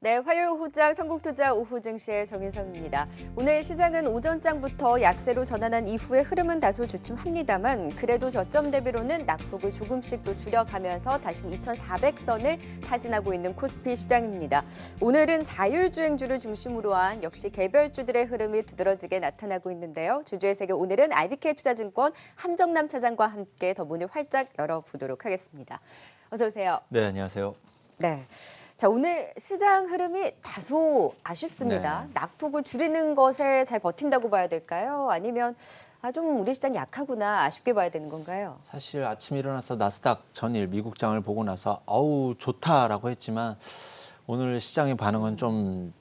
네, 화요일 후장 선곡투자 오후 증시의 정윤성입니다. 오늘 시장은 오전장부터 약세로 전환한 이후의 흐름은 다소 주춤합니다만 그래도 저점 대비로는 낙폭을 조금씩 또 줄여가면서 다시 2,400선을 타진하고 있는 코스피 시장입니다. 오늘은 자율주행주를 중심으로 한 역시 개별주들의 흐름이 두드러지게 나타나고 있는데요. 주주의 세계 오늘은 IBK투자증권 함정남 차장과 함께 더 문을 활짝 열어보도록 하겠습니다. 어서 오세요. 네, 안녕하세요. 네. 자, 오늘 시장 흐름이 다소 아쉽습니다. 네. 낙폭을 줄이는 것에 잘 버틴다고 봐야 될까요? 아니면 좀 우리 시장 약하구나 아쉽게 봐야 되는 건가요? 사실 아침에 일어나서 나스닥 전일 미국장을 보고 나서 아우 좋다라고 했지만 오늘 시장의 반응은 좀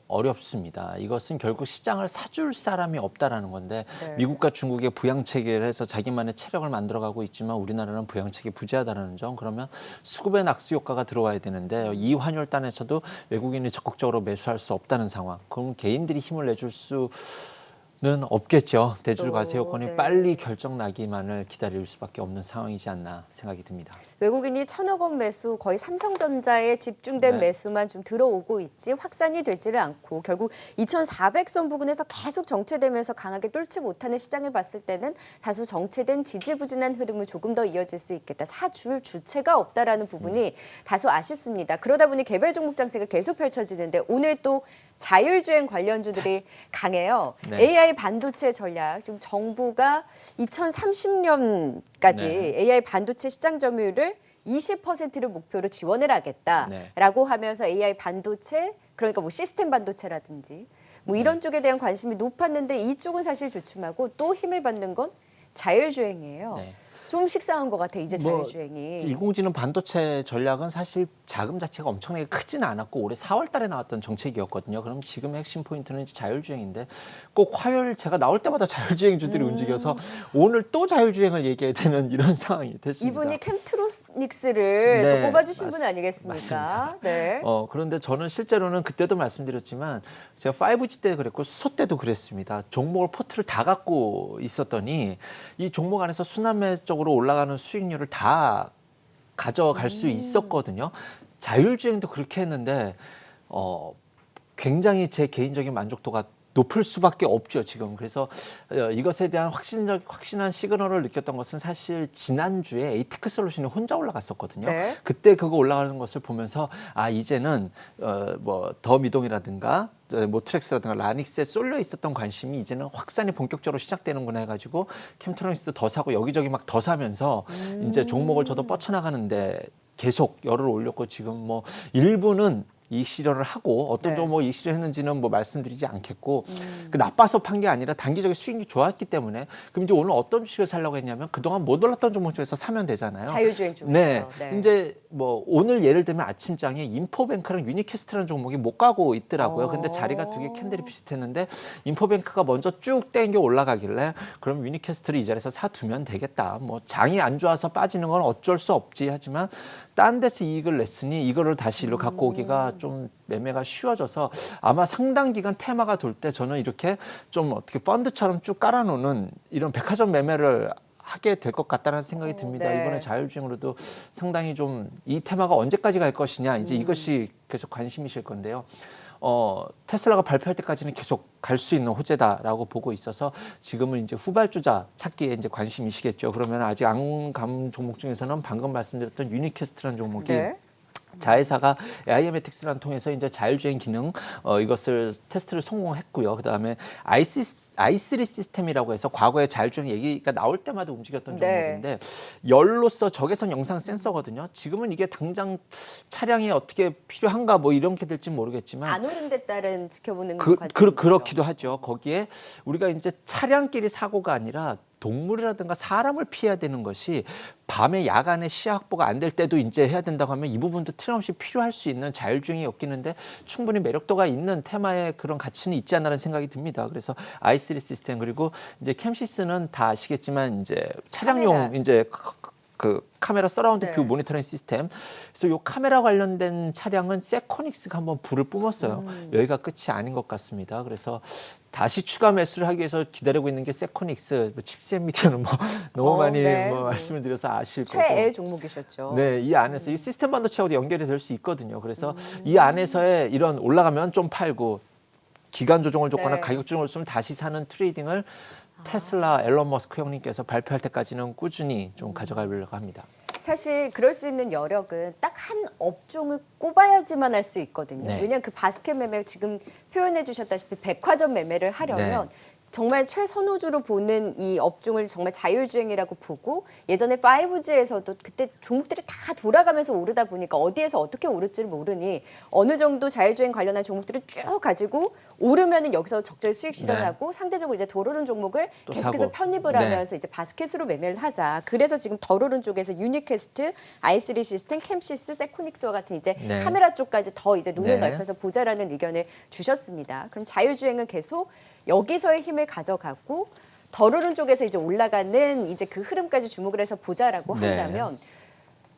어렵습니다. 이것은 결국 시장을 사줄 사람이 없다라는 건데 네. 미국과 중국의 부양체계를 해서 자기만의 체력을 만들어가고 있지만 우리나라는 부양체계 부재하다는 점. 그러면 수급의 낙수 효과가 들어와야 되는데 이 환율단에서도 외국인이 적극적으로 매수할 수 없다는 상황. 그럼 개인들이 힘을 내줄 수는 없겠죠. 대출 과세 요건이 네. 빨리 결정 나기만을 기다릴 수밖에 없는 상황이지 않나 생각이 듭니다. 외국인이 1,000억 원 매수, 거의 삼성전자에 집중된 네. 매수만 좀 들어오고 있지 확산이 되지를 않고 결국 2,400선 부근에서 계속 정체되면서 강하게 뚫지 못하는 시장을 봤을 때는 다소 정체된 지지부진한 흐름은 조금 더 이어질 수 있겠다. 사줄 주체가 없다라는 부분이 다소 아쉽습니다. 그러다 보니 개별 종목 장세가 계속 펼쳐지는데 오늘 또 자율주행 관련주들이 강해요. 네. AI 반도체 전략, 지금 정부가 2030년까지 네. AI 반도체 시장 점유율을 20%를 목표로 지원을 하겠다라고 네. 하면서 AI 반도체, 그러니까 뭐 시스템 반도체라든지 뭐 이런 쪽에 대한 관심이 높았는데 이쪽은 사실 주춤하고 또 힘을 받는 건 자율주행이에요. 네. 좀 식상한 것 같아, 이제 뭐, 자율주행이. 인공지능 반도체 전략은 사실 자금 자체가 엄청나게 크지는 않았고 올해 4월 달에 나왔던 정책이었거든요. 그럼 지금의 핵심 포인트는 이제 자율주행인데 꼭 화요일 제가 나올 때마다 자율주행주들이 움직여서 오늘 또 자율주행을 얘기해야 되는 이런 상황이 됐습니다. 이분이 캠트로닉스를 네, 또 뽑아주신 분 아니겠습니까? 맞습니다. 네. 그런데 저는 실제로는 그때도 말씀드렸지만 제가 5G 때 그랬고 수소 때도 그랬습니다. 종목을 포트를 다 갖고 있었더니 이 종목 안에서 순환매적으로 올라가는 수익률을 다 가져갈 수 있었거든요. 자율주행도 그렇게 했는데 굉장히 제 개인적인 만족도가 높을 수밖에 없죠, 지금. 그래서 이것에 대한 확신한 시그널을 느꼈던 것은 사실 지난주에 에이테크 솔루션이 혼자 올라갔었거든요. 네. 그때 그거 올라가는 것을 보면서 이제는 뭐 더 미동이라든가 모트렉스라든가 라닉스에 쏠려 있었던 관심이 이제는 확산이 본격적으로 시작되는구나 해가지고 캠트로닉스도 더 사고 여기저기 막 더 사면서 이제 종목을 저도 뻗쳐나가는데 계속 열을 올렸고 지금 뭐 일부는 이 실현을 하고 어떤 네. 종목 이 실현했는지는 뭐 말씀드리지 않겠고 그 나빠서 판 게 아니라 단기적인 수익이 좋았기 때문에 그럼 이제 오늘 어떤 주식을 살려고 했냐면 그동안 못 올랐던 종목 중에서 사면 되잖아요. 자율주행 쪽에서. 네. 네. 이제 뭐 오늘 예를 들면 아침장에 인포뱅크랑 유니캐스트라는 종목이 못 가고 있더라고요. 근데 자리가 두 개 캔들이 비슷했는데 인포뱅크가 먼저 쭉 땡겨 올라가길래 그럼 유니캐스트를 이 자리에서 사두면 되겠다. 뭐 장이 안 좋아서 빠지는 건 어쩔 수 없지 하지만 딴 데서 이익을 냈으니 이거를 다시 일로 갖고 오기가 좀 매매가 쉬워져서 아마 상당 기간 테마가 돌 때 저는 이렇게 좀 어떻게 펀드처럼 쭉 깔아놓는 이런 백화점 매매를 하게 될 것 같다는 생각이 듭니다. 네. 이번에 자율주행으로도 상당히 좀 이 테마가 언제까지 갈 것이냐 이제 이것이 계속 관심이실 건데요. 테슬라가 발표할 때까지는 계속 갈 수 있는 호재다라고 보고 있어서 지금은 이제 후발주자 찾기에 이제 관심이시겠죠. 그러면 아직 안 간 종목 중에서는 방금 말씀드렸던 유니캐스트라는 종목이 네. 자회사가 AI메틱스를 통해서 이제 자율주행 기능 이것을 테스트를 성공했고요. 그다음에 i3 시스템이라고 해서 과거에 자율주행 얘기가 나올 때마다 움직였던 네. 종목인데 열로서 적외선 영상 센서거든요. 지금은 이게 당장 차량이 어떻게 필요한가 뭐 이런 게 될지 모르겠지만 안 오른 데 따른 지켜보는 관점이죠. 그렇기도 하죠. 거기에 우리가 이제 차량끼리 사고가 아니라 동물이라든가 사람을 피해야 되는 것이 밤에 야간에 시야 확보가 안 될 때도 이제 해야 된다고 하면 이 부분도 틀림없이 필요할 수 있는 자율주행이 엮이는데 충분히 매력도가 있는 테마의 그런 가치는 있지 않나라는 생각이 듭니다. 그래서 i3 시스템 그리고 이제 캠시스는 다 아시겠지만 이제 차량용 카메라. 이제 그 카메라 서라운드 네. 뷰 모니터링 시스템. 그래서 요 카메라 관련된 차량은 세코닉스가 한번 불을 뿜었어요. 여기가 끝이 아닌 것 같습니다. 그래서 다시 추가 매수를 하기 위해서 기다리고 있는 게 세코닉스. 뭐 칩셋 미디어는 뭐 너무 많이 네. 뭐 말씀을 드려서 아실 거고. 최애 종목이셨죠. 네, 이 안에서 이 시스템 반도체하고도 연결이 될 수 있거든요. 그래서 이 안에서의 이런 올라가면 좀 팔고 기간 조정을 줬거나 네. 가격 조정을 줬으면 다시 사는 트레이딩을 테슬라 앨런 머스크 형님께서 발표할 때까지는 꾸준히 좀 가져가려고 합니다. 사실 그럴 수 있는 여력은 딱 한 업종을 꼽아야지만 할 수 있거든요. 네. 왜냐하면 그 바스켓 매매 지금 표현해 주셨다시피 백화점 매매를 하려면 정말 최선호주로 보는 이 업종을 정말 자율주행이라고 보고 예전에 5G에서도 그때 종목들이 다 돌아가면서 오르다 보니까 어디에서 어떻게 오를지를 모르니 어느 정도 자율주행 관련한 종목들을 쭉 가지고 오르면은 여기서 적절 수익 실현하고 상대적으로 이제 덜 오른 종목을 또 계속해서 사고. 편입을 네. 하면서 이제 바스켓으로 매매를 하자. 그래서 지금 덜 오른 쪽에서 유니캐스트, i3 시스템, 캠시스, 세코닉스와 같은 이제 네. 카메라 쪽까지 더 이제 눈을 네. 넓혀서 보자라는 의견을 주셨습니다. 그럼 자율주행은 계속 여기서의 힘을 가져가고 덜 오른 쪽에서 이제 올라가는 이제 그 흐름까지 주목을 해서 보자라고 네. 한다면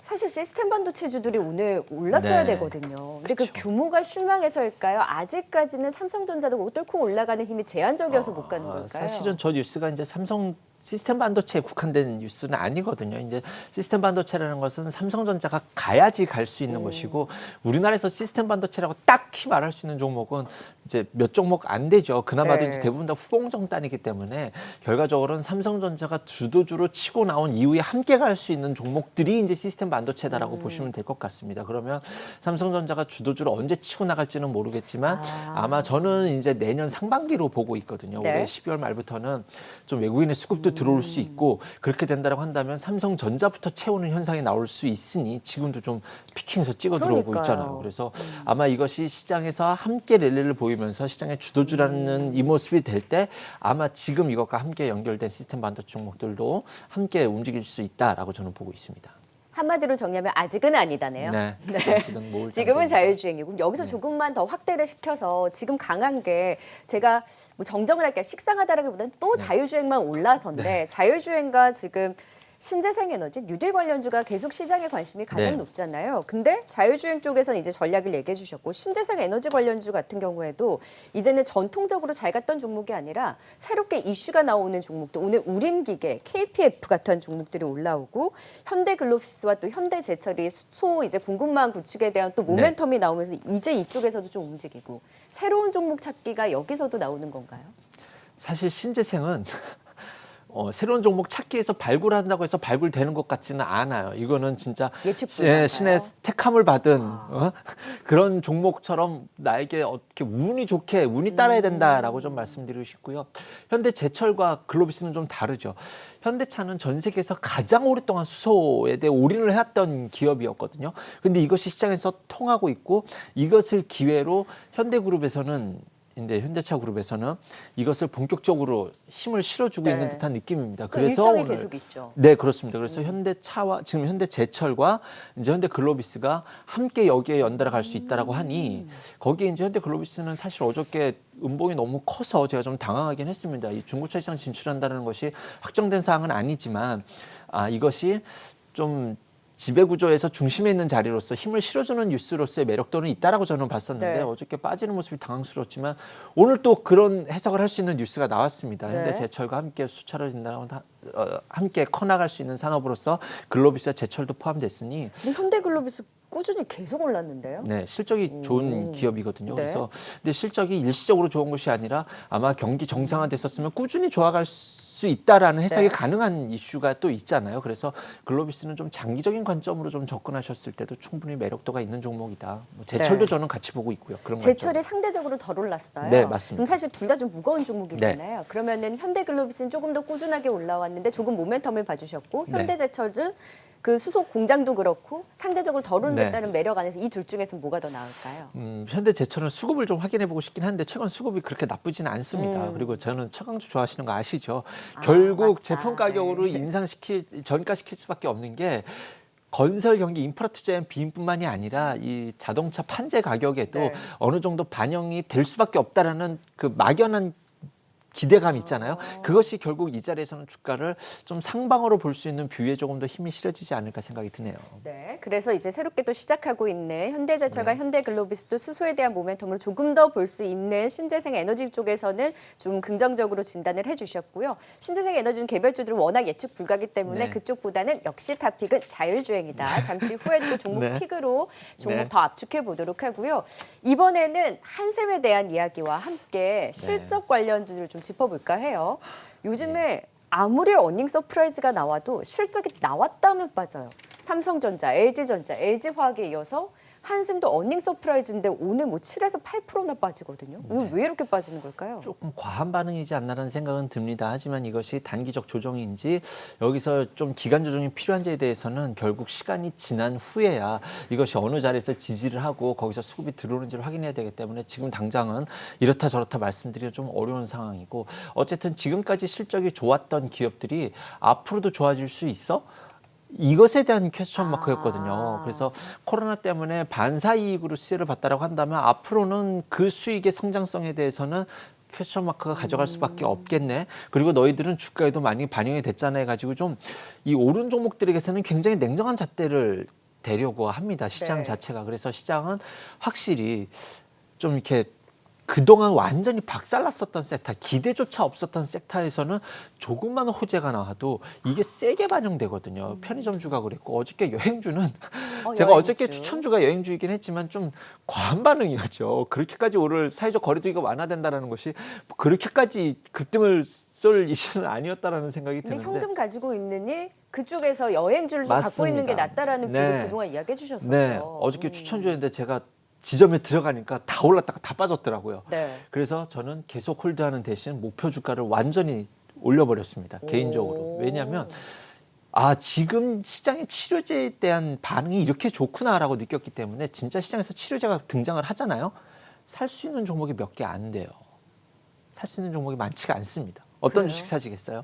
사실 시스템 반도체주들이 오늘 올랐어야 네. 되거든요. 근데 그 그렇죠. 규모가 실망해서일까요? 아직까지는 삼성전자도 못 뚫고 올라가는 힘이 제한적이어서 못 가는 걸까요? 사실은 저 뉴스가 이제 삼성 시스템 반도체에 국한된 뉴스는 아니거든요. 이제 시스템 반도체라는 것은 삼성전자가 가야지 갈 수 있는 것이고 우리나라에서 시스템 반도체라고 딱히 말할 수 있는 종목은 이제 몇 종목 안 되죠. 그나마도 네. 이제 대부분 다 후공정단이기 때문에 결과적으로는 삼성전자가 주도주로 치고 나온 이후에 함께 갈 수 있는 종목들이 이제 시스템 반도체다라고 보시면 될 것 같습니다. 그러면 삼성전자가 주도주로 언제 치고 나갈지는 모르겠지만 아마 저는 이제 내년 상반기로 보고 있거든요. 네. 올해 12월 말부터는 좀 외국인의 수급도 들어올 수 있고 그렇게 된다고 한다면 삼성전자부터 채우는 현상이 나올 수 있으니 지금도 좀 피킹해서 찍어 들어오고 그러니까요. 있잖아요. 그래서 아마 이것이 시장에서 함께 랠리를 보이면서 시장의 주도주라는 이 모습이 될 때 아마 지금 이것과 함께 연결된 시스템 반도체 종목들도 함께 움직일 수 있다라고 저는 보고 있습니다. 한마디로 정리하면 아직은 아니다네요. 네. 아직은 모을 지금은 단계입니다. 자율주행이고 여기서 네. 조금만 더 확대를 시켜서 지금 강한 게 제가 뭐 정정을 할게요. 식상하다라기보다는 또 자율주행만 올라선데 자율주행과 지금 신재생에너지, 뉴딜 관련주가 계속 시장의 관심이 가장 네. 높잖아요. 근데 자율주행 쪽에서는 이제 전략을 얘기해 주셨고 신재생에너지 관련주 같은 경우에도 이제는 전통적으로 잘 갔던 종목이 아니라 새롭게 이슈가 나오는 종목도 오늘 우림기계, KPF 같은 종목들이 올라오고 현대글로비스와 또 현대제철이 소 이제 공급망 구축에 대한 또 모멘텀이 나오면서 이제 이쪽에서도 좀 움직이고 새로운 종목 찾기가 여기서도 나오는 건가요? 사실 신재생은 새로운 종목 찾기에서 발굴한다고 해서 발굴되는 것 같지는 않아요. 이거는 진짜 예측 불가인가요? 신의 택함을 받은 그런 종목처럼 나에게 어떻게 운이 좋게 운이 따라야 된다라고 좀 말씀드리고 싶고요. 현대제철과 글로비스는 좀 다르죠. 현대차는 전 세계에서 가장 오랫동안 수소에 대해 올인을 해왔던 기업이었거든요. 근데 이것이 시장에서 통하고 있고 이것을 기회로 현대차 그룹에서는 이것을 본격적으로 힘을 실어주고 네. 있는 듯한 느낌입니다. 그 그래서 일정이 오늘 계속 있죠. 네, 그렇습니다. 그래서 현대차와 지금 현대제철과 이제 현대글로비스가 함께 여기에 연달아 갈 수 있다라고 하니 거기에 이제 현대글로비스는 사실 어저께 음봉이 너무 커서 제가 좀 당황하긴 했습니다. 이 중고차 시장 진출한다는 것이 확정된 사항은 아니지만 이것이 좀 지배구조에서 중심에 있는 자리로서 힘을 실어주는 뉴스로서의 매력도는 있다라고 저는 봤었는데 네. 어저께 빠지는 모습이 당황스러웠지만 오늘 또 그런 해석을 할 수 있는 뉴스가 나왔습니다. 네. 현대제철과 함께 수차례진다고 함께 커나갈 수 있는 산업으로서 글로비스와 제철도 포함됐으니 근데 현대글로비스 꾸준히 계속 올랐는데요. 네, 실적이 좋은 기업이거든요. 네. 그래서 근데 실적이 일시적으로 좋은 것이 아니라 아마 경기 정상화됐었으면 꾸준히 좋아갈 수 있다라는 해석이 네. 가능한 이슈가 또 있잖아요. 그래서 글로비스는 좀 장기적인 관점으로 좀 접근하셨을 때도 충분히 매력도가 있는 종목이다. 뭐 제철도 네. 저는 같이 보고 있고요. 그런 제철이 관점. 상대적으로 덜 올랐어요. 네, 맞습니다. 그럼 사실 둘 다 좀 무거운 종목이잖아요. 그러면은 현대글로비스는 조금 더 꾸준하게 올라왔는데 조금 모멘텀을 봐주셨고 네. 현대제철은 그 수속 공장도 그렇고 상대적으로 덜 오른다는 네. 매력 안에서 이 둘 중에서 뭐가 더 나을까요? 현대제철은 수급을 좀 확인해 보고 싶긴 한데 최근 수급이 그렇게 나쁘지는 않습니다. 그리고 저는 최강주 좋아하시는 거 아시죠? 결국 맞다. 제품 가격으로 네. 전가시킬 수밖에 없는 게 건설 경기 인프라 투자엔 비인뿐만이 아니라 이 자동차 판재 가격에도 네. 어느 정도 반영이 될 수밖에 없다라는 그 막연한 기대감 있잖아요. 그것이 결국 이 자리에서는 주가를 좀 상방으로 볼 수 있는 뷰에 조금 더 힘이 실어지지 않을까 생각이 드네요. 네, 그래서 이제 새롭게 또 시작하고 있는 현대제철과 네. 현대글로비스도 수소에 대한 모멘텀을 조금 더 볼 수 있는 신재생 에너지 쪽에서는 좀 긍정적으로 진단을 해주셨고요. 신재생 에너지는 개별주들은 워낙 예측 불가기 때문에 네. 그쪽보다는 역시 탑픽은 자율주행이다. 잠시 후에 또 종목 네. 픽으로 종목 네. 더 압축해 보도록 하고요. 이번에는 한샘에 대한 이야기와 함께 실적 관련주를 좀 짚어볼까 해요. 요즘에 아무리 어닝 서프라이즈가 나와도 실적이 나왔다면 빠져요. 삼성전자, LG전자, LG화학에 이어서 한샘도 어닝 서프라이즈인데 오늘 뭐 7에서 8%나 빠지거든요. 오늘 왜 이렇게 빠지는 걸까요? 조금 과한 반응이지 않나라는 생각은 듭니다. 하지만 이것이 단기적 조정인지 여기서 좀 기간 조정이 필요한지에 대해서는 결국 시간이 지난 후에야 이것이 어느 자리에서 지지를 하고 거기서 수급이 들어오는지를 확인해야 되기 때문에 지금 당장은 이렇다 저렇다 말씀드리기 좀 어려운 상황이고 어쨌든 지금까지 실적이 좋았던 기업들이 앞으로도 좋아질 수 있어? 이것에 대한 퀘스천 마크였거든요. 그래서 코로나 때문에 반사 이익으로 수혜를 봤다라고 한다면 앞으로는 그 수익의 성장성에 대해서는 퀘스천 마크가 가져갈 수밖에 없겠네. 그리고 너희들은 주가에도 많이 반영이 됐잖아 해가지고 좀 이 오른 종목들에게서는 굉장히 냉정한 잣대를 대려고 합니다. 시장 네. 자체가. 그래서 시장은 확실히 좀 이렇게 그동안 완전히 박살났었던 섹터, 기대조차 없었던 섹터에서는 조금만 호재가 나와도 이게 세게 반영되거든요. 편의점주가 그랬고 어저께 여행주는 제가 어저께 여행주. 추천주가 여행주이긴 했지만 좀 과한 반응이었죠. 그렇게까지 오를 사회적 거리두기가 완화된다는 것이 그렇게까지 급등을 쏠 이슈는 아니었다라는 생각이 근데 드는데. 현금 가지고 있느니 그쪽에서 여행주를 좀 갖고 있는 게 맞습니다. 낫다라는 네. 뷰를 그동안 이야기해 주셨었죠. 네, 어저께 추천주였는데 제가 지점에 들어가니까 다 올랐다가 다 빠졌더라고요. 네. 그래서 저는 계속 홀드하는 대신 목표 주가를 완전히 올려버렸습니다. 개인적으로. 왜냐하면 지금 시장의 치료제에 대한 반응이 이렇게 좋구나라고 느꼈기 때문에 진짜 시장에서 치료제가 등장을 하잖아요. 살 수 있는 종목이 몇 개 안 돼요. 살 수 있는 종목이 많지가 않습니다. 어떤 그래요? 주식 사시겠어요?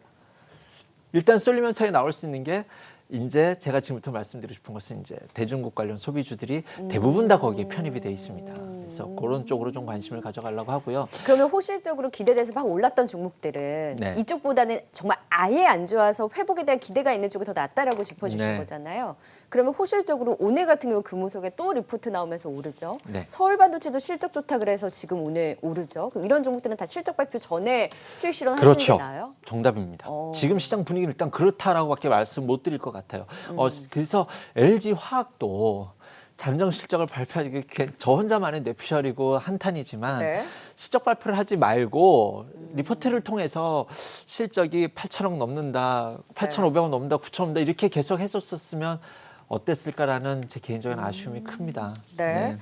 일단 쏠리면서에 나올 수 있는 게 이제 제가 지금부터 말씀드리고 싶은 것은 이제 대중국 관련 소비주들이 대부분 다 거기에 편입이 돼 있습니다. 그래서 그런 쪽으로 좀 관심을 가져가려고 하고요. 그러면 호실적으로 기대돼서 막 올랐던 종목들은 네. 이쪽보다는 정말 아예 안 좋아서 회복에 대한 기대가 있는 쪽이 더 낫다라고 짚어주신 네. 거잖아요. 그러면 호실적으로 오늘 같은 경우 금호석에 또 리포트 나오면서 오르죠. 네. 서울반도체도 실적 좋다 그래서 지금 오늘 오르죠. 그럼 이런 종목들은 다 실적 발표 전에 수익 실현 하시는 그렇죠. 게 나아요? 정답입니다. 어. 지금 시장 분위기는 일단 그렇다라고밖에 말씀 못 드릴 것 같아요. 그래서 LG 화학도 잠정 실적을 발표하기 저 혼자만의 뇌피셜이고 한탄이지만 네. 실적 발표를 하지 말고 리포트를 통해서 실적이 8천억 넘는다, 8,500억 넘는다, 9천억 넘는다 이렇게 계속 했었으면 어땠을까라는 제 개인적인 아쉬움이 큽니다. 네.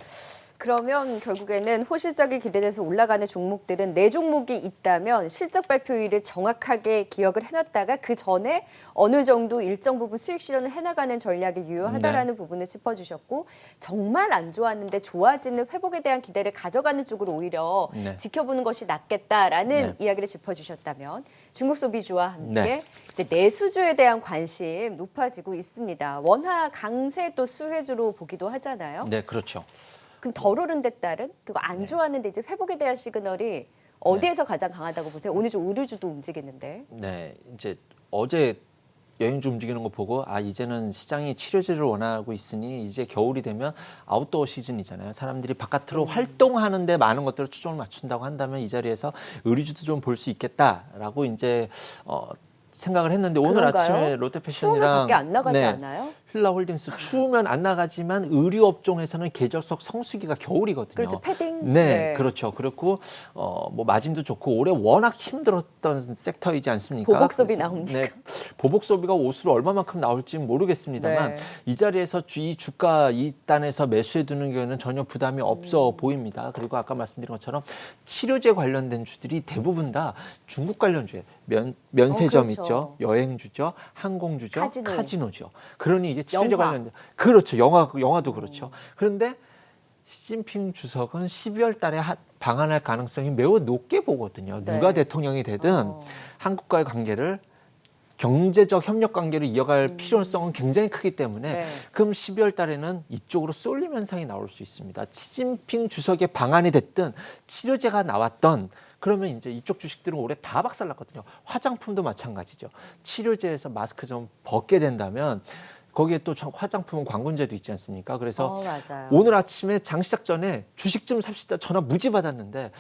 그러면 결국에는 호실적이 기대돼서 올라가는 종목들은 네 종목이 있다면 실적 발표일을 정확하게 기억을 해놨다가 그 전에 어느 정도 일정 부분 수익 실현을 해나가는 전략이 유효하다라는 부분을 짚어주셨고 정말 안 좋았는데 좋아지는 회복에 대한 기대를 가져가는 쪽으로 오히려 네. 지켜보는 것이 낫겠다라는 네. 이야기를 짚어주셨다면 중국 소비주와 함께 네. 이제 내수주에 대한 관심 높아지고 있습니다. 원화 강세 또 수혜주로 보기도 하잖아요. 네, 그렇죠. 그럼 덜 오른 데 따른 그리고 안 좋았는데 이제 회복에 대한 시그널이 어디에서 가장 강하다고 보세요? 오늘 좀 의류주도 움직이는데. 네, 이제 어제 여행주 움직이는 거 보고 이제는 시장이 치료제를 원하고 있으니 이제 겨울이 되면 아웃도어 시즌이잖아요. 사람들이 바깥으로 활동하는데 많은 것들을 초점을 맞춘다고 한다면 이 자리에서 의류주도 좀 볼 수 있겠다라고 이제 생각을 했는데 오늘 그런가요? 아침에 추우면 롯데패션이랑 밖에 안 나가지 않아요? 힐라홀딩스 추우면 안 나가지만 의류 업종에서는 계절적 성수기가 겨울이거든요. 그렇죠. 패딩. 네, 그렇죠. 그렇고 뭐 마진도 좋고 올해 워낙 힘들었던 섹터이지 않습니까? 보복 소비 그래서, 나옵니까? 네, 보복 소비가 옷으로 얼마만큼 나올지는 모르겠습니다만 네. 이 자리에서 이 주가 이 단에서 매수해 두는 경우에는 전혀 부담이 없어 보입니다. 그리고 아까 말씀드린 것처럼 치료제 관련된 주들이 대부분 다 중국 관련주에 면세점 그렇죠. 있죠, 여행주죠, 항공주죠, 카지노. 카지노죠. 그러니 이게 치료제 영화. 관련 그렇죠. 영화도 그렇죠. 그런데 시진핑 주석은 12월 달에 방한할 가능성이 매우 높게 보거든요. 네. 누가 대통령이 되든 한국과의 관계를 경제적 협력 관계를 이어갈 필요성은 굉장히 크기 때문에 네. 그럼 12월 달에는 이쪽으로 쏠림 현상이 나올 수 있습니다. 시진핑 주석의 방안이 됐든 치료제가 나왔던 그러면 이제 이쪽 주식들은 올해 다 박살났거든요. 화장품도 마찬가지죠. 치료제에서 마스크 좀 벗게 된다면 거기에 또 화장품은 광군제도 있지 않습니까? 그래서 맞아요. 오늘 아침에 장 시작 전에 주식 좀 삽시다 전화 무지 받았는데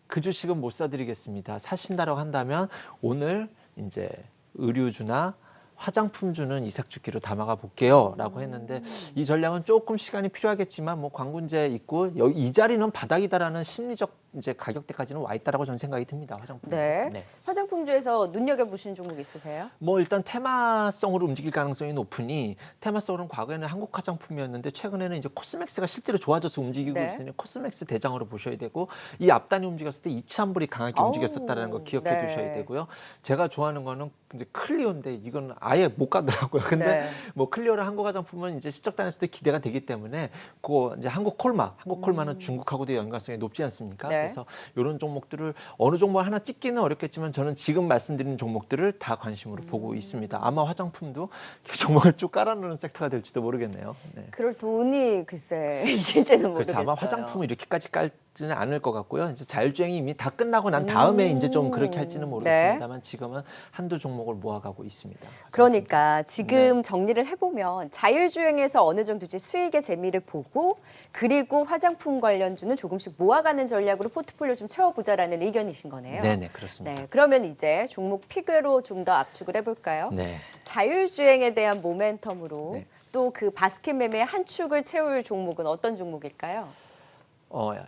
그 주식은 못 사드리겠습니다. 사신다라고 한다면 오늘 이제 의류주나 화장품주는 이삭 주기로 담아가 볼게요라고 했는데 이 전략은 조금 시간이 필요하겠지만 뭐 광군제 있고 이 자리는 바닥이다라는 심리적 이제 가격대까지는 와 있다라고 저는 생각이 듭니다. 화장품. 네. 화장품주에서 눈여겨보시는 종목 있으세요? 뭐 일단 테마성으로 움직일 가능성이 높으니 테마성으로는 과거에는 한국 화장품이었는데 최근에는 이제 코스맥스가 실제로 좋아져서 움직이고 네. 있으니 코스맥스 대장으로 보셔야 되고 이 앞단이 움직였을 때 이치환불이 강하게 움직였었다는 거 기억해 네. 두셔야 되고요. 제가 좋아하는 거는 이제 클리오인데 이건 아예 못 가더라고요. 근데 네. 뭐 클리오랑 한국 화장품은 이제 실적 단에서도 기대가 되기 때문에 그거 이제 한국 콜마는 중국하고도 연관성이 높지 않습니까? 네. 그래서 이런 종목들을 어느 종목 하나 찍기는 어렵겠지만 저는 지금 말씀드린 종목들을 다 관심으로 보고 있습니다. 아마 화장품도 종목을 쭉 깔아놓는 섹터가 될지도 모르겠네요. 네. 그럴 돈이 글쎄 있을지는 그렇죠. 모르겠어요. 아마 화장품을 이렇게까지 깔지는 않을 것 같고요. 이제 자율주행이 이미 다 끝나고 난 다음에 이제 좀 그렇게 할지는 모르겠습니다만 지금은 한두 종목을 모아가고 있습니다. 그러니까 지금 정리를 해보면 자율주행에서 어느 정도 이제 수익의 재미를 보고 그리고 화장품 관련주는 조금씩 모아가는 전략으로 포트폴리오 좀 채워보자라는 의견이신 거네요. 네네 그렇습니다. 네, 그러면 이제 종목 픽으로 좀 더 압축을 해볼까요? 네. 자율주행에 대한 모멘텀으로 네. 또 그 바스켓 매매의 한 축을 채울 종목은 어떤 종목일까요?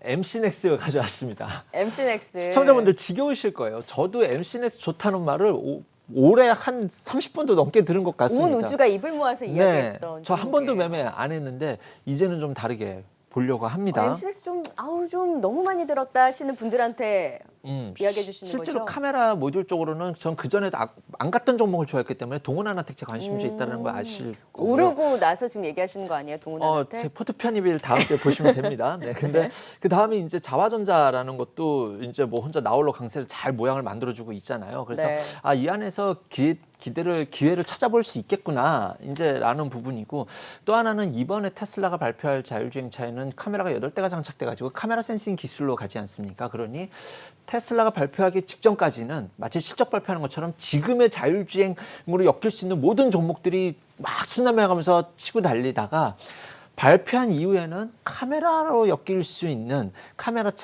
MC넥스 가져왔습니다. MC넥스. 시청자분들 지겨우실 거예요. 저도 MC넥스 좋다는 말을 올해 한 30번도 넘게 들은 것 같습니다. 온 우주가 입을 모아서 이야기했던. 저 한 번도 종목이에요. 매매 안 했는데 이제는 좀 다르게 보려고 합니다. MC넥스 좀 너무 많이 들었다 하시는 분들한테 이야기해 주시는 실제로 거죠? 카메라 모듈 쪽으로는 전 그전에 안 갔던 종목을 좋아했기 때문에 동원하나택제 관심이 좀 있다는 걸 아실 거고요. 오르고 나서 지금 얘기하시는 거 아니에요? 동훈한테? 제 포트 편입을 다음 주에 보시면 됩니다. 네, 근데 그 다음에 이제 자화전자라는 것도 이제 뭐 혼자 나홀로 강세를 잘 모양을 만들어주고 있잖아요. 그래서 네. 이 안에서 기회를 찾아볼 수 있겠구나 이제라는 부분이고 또 하나는 이번에 테슬라가 발표할 자율주행차에는 카메라가 8대가 장착돼가지고 카메라 센싱 기술로 가지 않습니까? 그러니 테슬라가 발표하기 직전까지는 마치 실적 발표하는 것처럼 지금의 자율주행으로 엮일 수 있는 모든 종목들이 막 순환해가면서 치고 달리다가 발표한 이후에는 카메라로 엮일 수 있는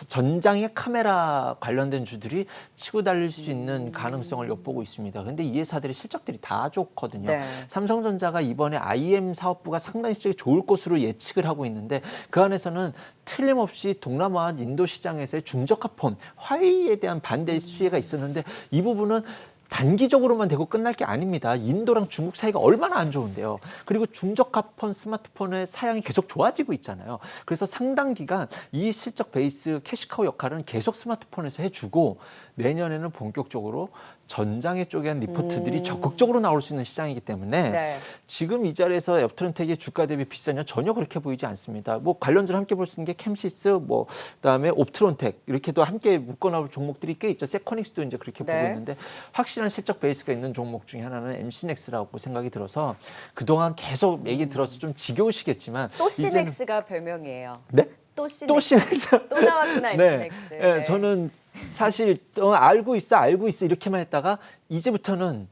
전장의 카메라 관련된 주들이 치고 달릴 수 있는 가능성을 엿보고 있습니다. 그런데 이 회사들의 실적들이 다 좋거든요. 네. 삼성전자가 이번에 IM 사업부가 상당히 실적이 좋을 것으로 예측을 하고 있는데 그 안에서는 틀림없이 동남아와 인도 시장에서의 중저가폰, 화웨이에 대한 반대 수혜가 있었는데 이 부분은 단기적으로만 되고 끝날 게 아닙니다. 인도랑 중국 사이가 얼마나 안 좋은데요. 그리고 중저가폰 스마트폰의 사양이 계속 좋아지고 있잖아요. 그래서 상당 기간 이 실적 베이스 캐시카우 역할은 계속 스마트폰에서 해주고 내년에는 본격적으로 전장에 쪼갠 리포트들이 적극적으로 나올 수 있는 시장이기 때문에 네. 지금 이 자리에서 앱트론텍이 주가 대비 비싸냐 전혀 그렇게 보이지 않습니다. 뭐 관련주를 함께 볼 수 있는 게 캠시스, 뭐 그다음에 옵트론텍 이렇게도 함께 묶어 나올 종목들이 꽤 있죠. 세코닉스도 이제 그렇게 네. 보고 있는데 확실한 실적 베이스가 있는 종목 중에 하나는 MC넥스라고 생각이 들어서 그동안 계속 얘기 들어서 좀 지겨우시겠지만 또 이제는 시넥스가 별명이에요. 네? 또 시넥스. 또 시넥스. 또 나왔구나 MC넥스. 네, 저는 사실 알고 있어 이렇게만 했다가 이제부터는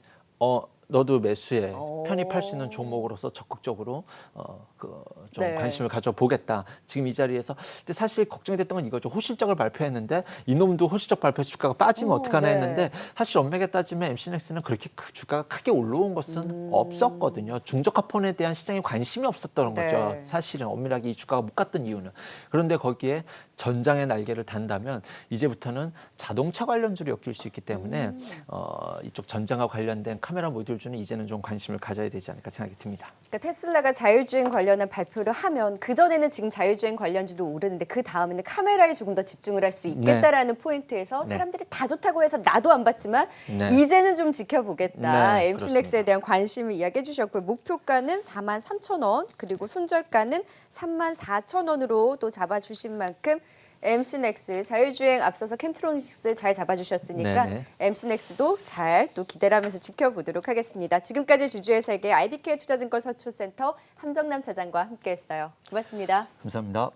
너도 매수에 편입할 수 있는 종목으로서 적극적으로 좀 네. 관심을 가져보겠다. 지금 이 자리에서 근데 사실 걱정이 됐던 건 이거죠. 호실적을 발표했는데 이놈도 호실적 발표해서 주가가 빠지면 어떡하나 네. 했는데 사실 엄밀하게 따지면 MC넥스는 그렇게 주가가 크게 올라온 것은 없었거든요. 중저가폰에 대한 시장에 관심이 없었던 네. 거죠. 사실은 엄밀하게 이 주가가 못 갔던 이유는. 그런데 거기에 전장의 날개를 단다면 이제부터는 자동차 관련주로 엮일 수 있기 때문에 이쪽 전장과 관련된 카메라 모듈주는 이제는 좀 관심을 가져야 되지 않을까 생각이 듭니다. 그러니까 테슬라가 자율주행 관련한 발표를 하면 그전에는 지금 자율주행 관련주도 오르는데 그 다음에는 카메라에 조금 더 집중을 할 수 있겠다라는 포인트에서 네. 사람들이 다 좋다고 해서 나도 안 봤지만 네. 이제는 좀 지켜보겠다. 네, MC넥스에 대한 관심을 이야기해 주셨고요. 목표가는 43,000원 그리고 손절가는 34,000원으로 또 잡아주신 만큼 MC넥스 자율주행 앞서서 캠트로닉스 잘 잡아주셨으니까 네네. MC넥스도 잘 또 기대를 하면서 지켜보도록 하겠습니다. 지금까지 주주의 세계 IBK 투자증권 서초센터 함정남 차장과 함께했어요. 고맙습니다. 감사합니다.